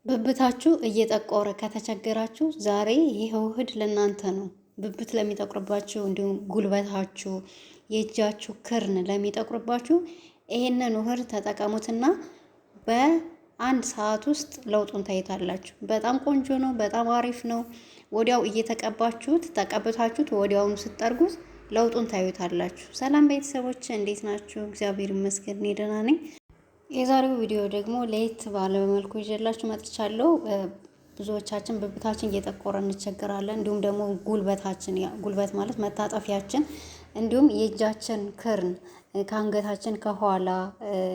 ብብታችሁ እየጠቆረ ከተቸገራችሁ ዛሬ ይሄው እህድ ለእናንተ ነው። ብብት ለሚጠቁርባችሁ እንዲሁም ጉልበታችሁ፣ የእጃችሁ ክርን ለሚጠቁርባችሁ ይሄንን ውህድ ተጠቀሙትና በአንድ ሰዓት ውስጥ ለውጡን ታይታላችሁ። በጣም ቆንጆ ነው። በጣም አሪፍ ነው። ወዲያው እየተቀባችሁት ተቀብታችሁት ወዲያውኑ ስትጠርጉት ለውጡን ታዩታላችሁ። ሰላም ቤተሰቦች እንዴት ናችሁ? እግዚአብሔር ይመስገን እኔ ደህና ነኝ። የዛሬው ቪዲዮ ደግሞ ለየት ባለ መልኩ ይዤላችሁ መጥቻለሁ። ብዙዎቻችን ብብታችን እየጠቆረ እንቸገራለን። እንዲሁም ደግሞ ጉልበት ማለት መታጠፊያችን፣ እንዲሁም የእጃችን ክርን ከአንገታችን ከኋላ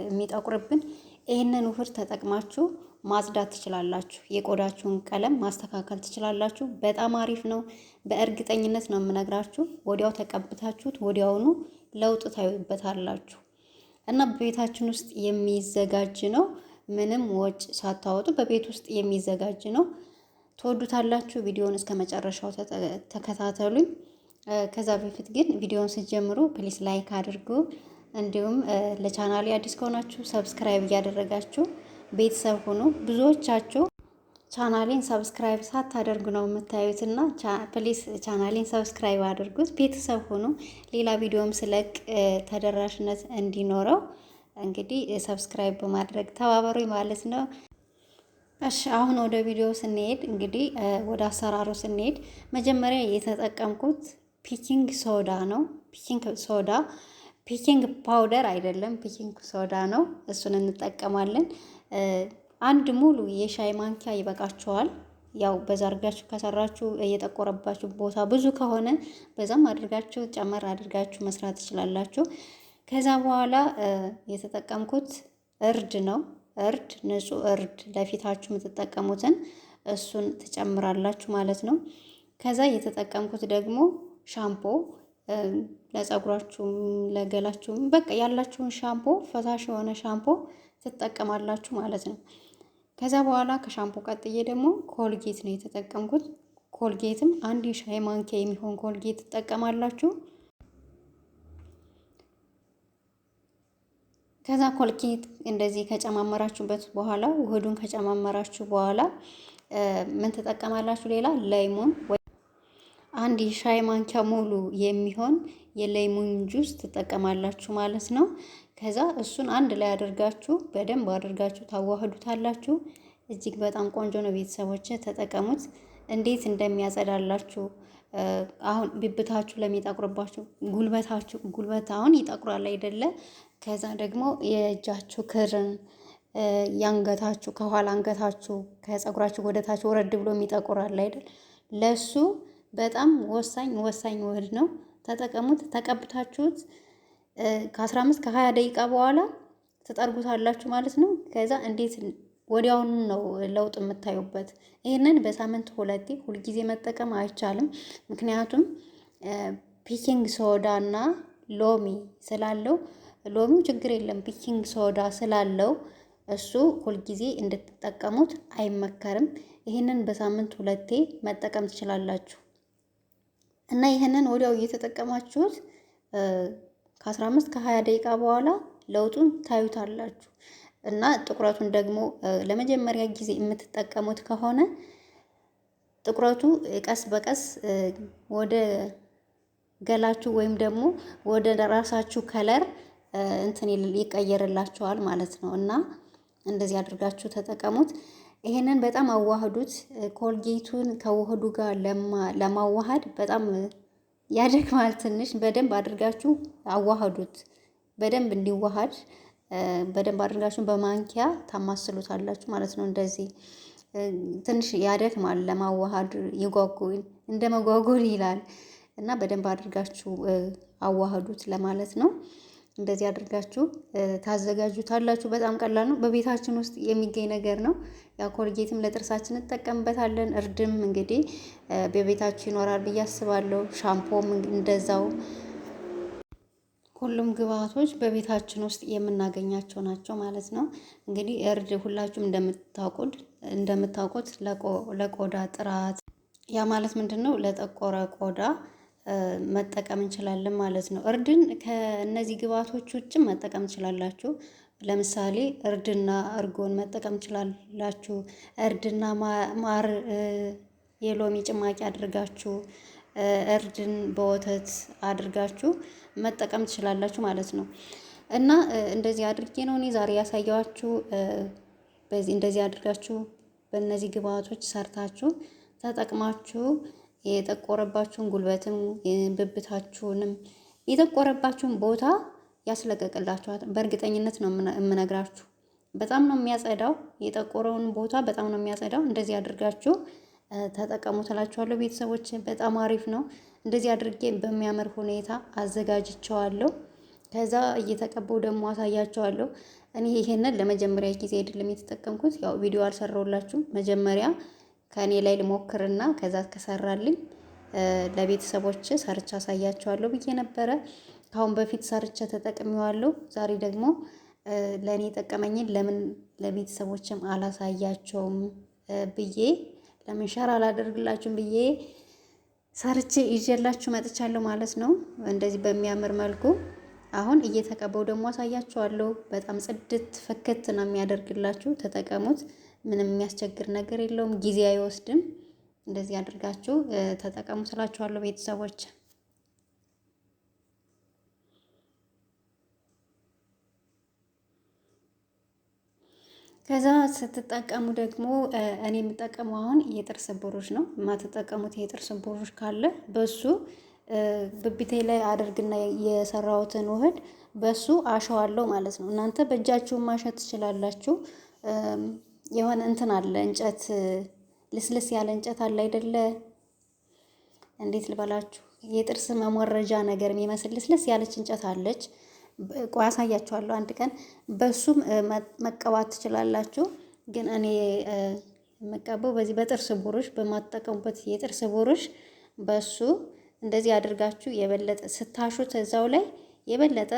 የሚጠቁርብን ይህንን ውህድ ተጠቅማችሁ ማጽዳት ትችላላችሁ። የቆዳችሁን ቀለም ማስተካከል ትችላላችሁ። በጣም አሪፍ ነው። በእርግጠኝነት ነው የምነግራችሁ። ወዲያው ተቀብታችሁት ወዲያውኑ ለውጥ ታዩበታላችሁ። እና በቤታችን ውስጥ የሚዘጋጅ ነው። ምንም ወጭ ሳታወጡ በቤት ውስጥ የሚዘጋጅ ነው። ትወዱታላችሁ። ቪዲዮውን እስከ መጨረሻው ተከታተሉኝ። ከዛ በፊት ግን ቪዲዮውን ስትጀምሩ ፕሊስ ላይክ አድርጉ። እንዲሁም ለቻናሌ አዲስ ከሆናችሁ ሰብስክራይብ እያደረጋችሁ ቤተሰብ ሁኑ። ብዙዎቻችሁ ቻናሌን ሰብስክራይብ ሳታደርጉ ነው የምታዩትና ፕሊስ ቻናሌን ሰብስክራይብ አድርጉት፣ ቤተሰብ ሆኑ። ሌላ ቪዲዮም ስለቅ ተደራሽነት እንዲኖረው እንግዲህ ሰብስክራይብ በማድረግ ተባበሩኝ ማለት ነው። እሺ አሁን ወደ ቪዲዮ ስንሄድ እንግዲህ ወደ አሰራሩ ስንሄድ መጀመሪያ የተጠቀምኩት ፒኪንግ ሶዳ ነው። ፒኪንግ ፓውደር አይደለም፣ ፒኪንግ ሶዳ ነው። እሱን እንጠቀማለን። አንድ ሙሉ የሻይ ማንኪያ ይበቃችኋል። ያው በዛ አድርጋችሁ ከሰራችሁ እየጠቆረባችሁ ቦታ ብዙ ከሆነ በዛም አድርጋችሁ ጨመር አድርጋችሁ መስራት ትችላላችሁ። ከዛ በኋላ የተጠቀምኩት እርድ ነው። ንጹህ እርድ ለፊታችሁ የምትጠቀሙትን እሱን ትጨምራላችሁ ማለት ነው። ከዛ የተጠቀምኩት ደግሞ ሻምፖ፣ ለፀጉራችሁም ለገላችሁም በቃ ያላችሁን ሻምፖ፣ ፈሳሽ የሆነ ሻምፖ ትጠቀማላችሁ ማለት ነው። ከዛ በኋላ ከሻምፖ ቀጥዬ ደግሞ ኮልጌት ነው የተጠቀምኩት። ኮልጌትም አንድ የሻይ ማንኪያ የሚሆን ኮልጌት ትጠቀማላችሁ። ከዛ ኮልጌት እንደዚህ ከጨማመራችሁበት በኋላ ውህዱን ከጨማመራችሁ በኋላ ምን ትጠቀማላችሁ? ሌላ ላይሙን አንድ የሻይ ማንኪያ ሙሉ የሚሆን የላይሙን ጁስ ትጠቀማላችሁ ማለት ነው። ከዛ እሱን አንድ ላይ አድርጋችሁ በደንብ አድርጋችሁ ታዋህዱታላችሁ። እጅግ በጣም ቆንጆ ነው። ቤተሰቦች ተጠቀሙት። እንዴት እንደሚያጸዳላችሁ አሁን ብብታችሁ ለሚጠቁርባችሁ፣ ጉልበት አሁን ይጠቁራል አይደለ? ከዛ ደግሞ የእጃችሁ ክርን፣ የአንገታችሁ ከኋላ አንገታችሁ ከፀጉራችሁ ወደታችሁ ወረድ ብሎ የሚጠቁራል አይደል? ለሱ በጣም ወሳኝ ውህድ ነው። ተጠቀሙት። ተቀብታችሁት ከ15 ከ20 ደቂቃ በኋላ ትጠርጉታላችሁ ማለት ነው። ከዛ እንዴት ወዲያውኑ ነው ለውጥ የምታዩበት። ይህንን በሳምንት ሁልጊዜ መጠቀም አይቻልም። ምክንያቱም ፒኪንግ ሶዳ እና ሎሚ ስላለው፣ ሎሚው ችግር የለም ፒኪንግ ሶዳ ስላለው እሱ ሁልጊዜ እንድትጠቀሙት አይመከርም። ይህንን በሳምንት 2 መጠቀም ትችላላችሁ። እና ይህንን ወዲያው እየተጠቀማችሁት ከ15 ከ20 ደቂቃ በኋላ ለውጡን ታዩታላችሁ። እና ጥቁረቱን ደግሞ ለመጀመሪያ ጊዜ የምትጠቀሙት ከሆነ ጥቁረቱ ቀስ በቀስ ወደ ገላችሁ ወይም ደግሞ ወደ ራሳችሁ ከለር እንትን ይቀየርላችኋል ማለት ነው። እና እንደዚህ አድርጋችሁ ተጠቀሙት። ይሄንን በጣም አዋህዱት። ኮልጌቱን ከውህዱ ጋር ለማዋሃድ በጣም ያደክማል ትንሽ። በደንብ አድርጋችሁ አዋህዱት። በደንብ እንዲዋሃድ በደንብ አድርጋችሁ በማንኪያ ታማስሉታላችሁ ማለት ነው። እንደዚህ ትንሽ ያደክማል ለማዋሃድ፣ እንደ መጓጎል ይላል እና በደንብ አድርጋችሁ አዋህዱት ለማለት ነው። እንደዚህ አድርጋችሁ ታዘጋጁታላችሁ። በጣም ቀላል ነው። በቤታችን ውስጥ የሚገኝ ነገር ነው። ያው ኮልጌትም ለጥርሳችን እንጠቀምበታለን። እርድም እንግዲህ በቤታችሁ ይኖራል ብዬ አስባለሁ። ሻምፖም እንደዛው። ሁሉም ግብአቶች በቤታችን ውስጥ የምናገኛቸው ናቸው ማለት ነው። እንግዲህ እርድ ሁላችሁም እንደምታውቁት ለቆዳ ጥራት፣ ያ ማለት ምንድን ነው? ለጠቆረ ቆዳ መጠቀም እንችላለን ማለት ነው። እርድን ከእነዚህ ግብአቶች ውጭም መጠቀም ትችላላችሁ። ለምሳሌ እርድና እርጎን መጠቀም ትችላላችሁ። እርድና ማር የሎሚ ጭማቂ አድርጋችሁ እርድን በወተት አድርጋችሁ መጠቀም ትችላላችሁ ማለት ነው። እና እንደዚህ አድርጌ ነው እኔ ዛሬ ያሳየኋችሁ። በዚህ እንደዚህ አድርጋችሁ በእነዚህ ግብአቶች ሰርታችሁ ተጠቅማችሁ የጠቆረባችሁን ጉልበትም ብብታችሁንም የጠቆረባችሁን ቦታ ያስለቀቅላችኋል። በእርግጠኝነት ነው የምነግራችሁ። በጣም ነው የሚያጸዳው፣ የጠቆረውን ቦታ በጣም ነው የሚያጸዳው። እንደዚህ አድርጋችሁ ተጠቀሙ ትላችኋለሁ ቤተሰቦች። በጣም አሪፍ ነው። እንደዚህ አድርጌ በሚያምር ሁኔታ አዘጋጅቸዋለሁ። ከዛ እየተቀበው ደግሞ አሳያቸዋለሁ። እኔ ይሄንን ለመጀመሪያ ጊዜ አይደለም የተጠቀምኩት። ያው ቪዲዮ አልሰራሁላችሁም። መጀመሪያ ከእኔ ላይ ልሞክርና ከዛ ከሰራልኝ ለቤተሰቦች ሰርቻ አሳያቸዋለሁ ብዬ ነበረ። ካሁን በፊት ሰርቻ ተጠቅሜዋለሁ። ዛሬ ደግሞ ለእኔ የጠቀመኝን ለምን ለቤተሰቦችም አላሳያቸውም ብዬ ለምን ሸር አላደርግላችሁም ብዬ ሰርቼ ይዤላችሁ መጥቻለሁ ማለት ነው። እንደዚህ በሚያምር መልኩ አሁን እየተቀበው ደግሞ አሳያችኋለሁ። በጣም ጽድት ፍክት ነው የሚያደርግላችሁ። ተጠቀሙት። ምንም የሚያስቸግር ነገር የለውም። ጊዜ አይወስድም። እንደዚህ አድርጋችሁ ተጠቀሙ ስላችኋለሁ ቤተሰቦች። ከዛ ስትጠቀሙ ደግሞ እኔ የምጠቀመው አሁን የጥርስ ብሩሽ ነው። የማትጠቀሙት የጥርስ ብሩሽ ካለ በሱ ብብቴ ላይ አድርግና የሰራሁትን ውህድ በሱ አሸዋለሁ ማለት ነው። እናንተ በእጃችሁ ማሸት ትችላላችሁ። የሆነ እንትን አለ እንጨት፣ ልስልስ ያለ እንጨት አለ አይደለ? እንዴት ልበላችሁ? የጥርስ መሞረጃ ነገር የሚመስል ልስልስ ያለች እንጨት አለች። ቆይ አሳያችኋለሁ አንድ ቀን። በሱም መቀባት ትችላላችሁ። ግን እኔ የምቀባው በዚህ በጥርስ ብሩሽ፣ በማትጠቀሙበት የጥርስ ብሩሽ በሱ እንደዚህ አድርጋችሁ የበለጠ ስታሹት እዛው ላይ የበለጠ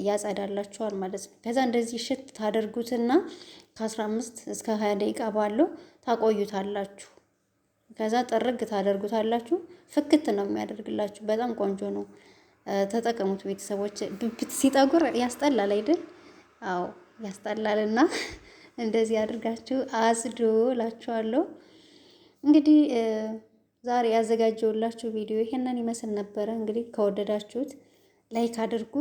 ያጸዳላችኋል ማለት ነው። ከዛ እንደዚህ ሽት ታደርጉትና ከ15 እስከ 20 ደቂቃ ባለው ታቆዩታላችሁ። ከዛ ጥርግ ታደርጉታላችሁ። ፍክት ነው የሚያደርግላችሁ። በጣም ቆንጆ ነው። ተጠቀሙት ቤተሰቦች። ብብት ሲጠጉር ያስጠላል አይደል? አዎ ያስጠላልና እንደዚህ አድርጋችሁ አጽዱ እላችኋለሁ። እንግዲህ ዛሬ ያዘጋጀውላችሁ ቪዲዮ ይሄንን ይመስል ነበረ። እንግዲህ ከወደዳችሁት ላይክ አድርጉ።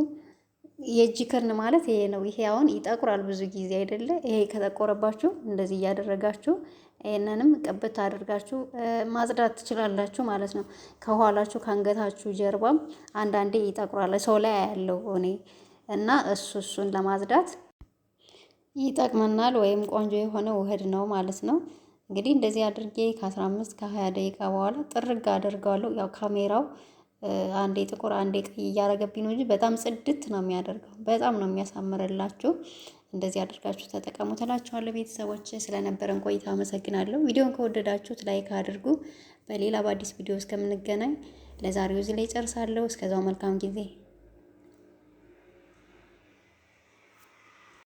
የእጅ ክርን ማለት ይሄ ነው። ይሄ አሁን ይጠቁራል ብዙ ጊዜ አይደለ? ይሄ ከተቆረባችሁ እንደዚህ እያደረጋችሁ ይሄንንም ቅብት አድርጋችሁ ማጽዳት ትችላላችሁ ማለት ነው። ከኋላችሁ ከአንገታችሁ ጀርባም አንዳንዴ ይጠቁራል። ሰው ላይ ያለው እኔ እና እሱን ለማጽዳት ይጠቅመናል። ወይም ቆንጆ የሆነ ውህድ ነው ማለት ነው። እንግዲህ እንደዚህ አድርጌ ከ15 ከ20 ደቂቃ በኋላ ጥርግ አደርገዋለሁ። ያው ካሜራው አንዴ ጥቁር አንዴ ቀይ እያረገብኝ ነው እንጂ በጣም ጽድት ነው የሚያደርገው። በጣም ነው የሚያሳምርላችሁ። እንደዚህ አድርጋችሁ ተጠቀሙ ትላችኋለሁ ቤተሰቦች። ስለነበረን ቆይታ አመሰግናለሁ። ቪዲዮን ከወደዳችሁት ላይክ አድርጉ። በሌላ በአዲስ ቪዲዮ እስከምንገናኝ ለዛሬው እዚህ ላይ ጨርሳለሁ። እስከዛው መልካም ጊዜ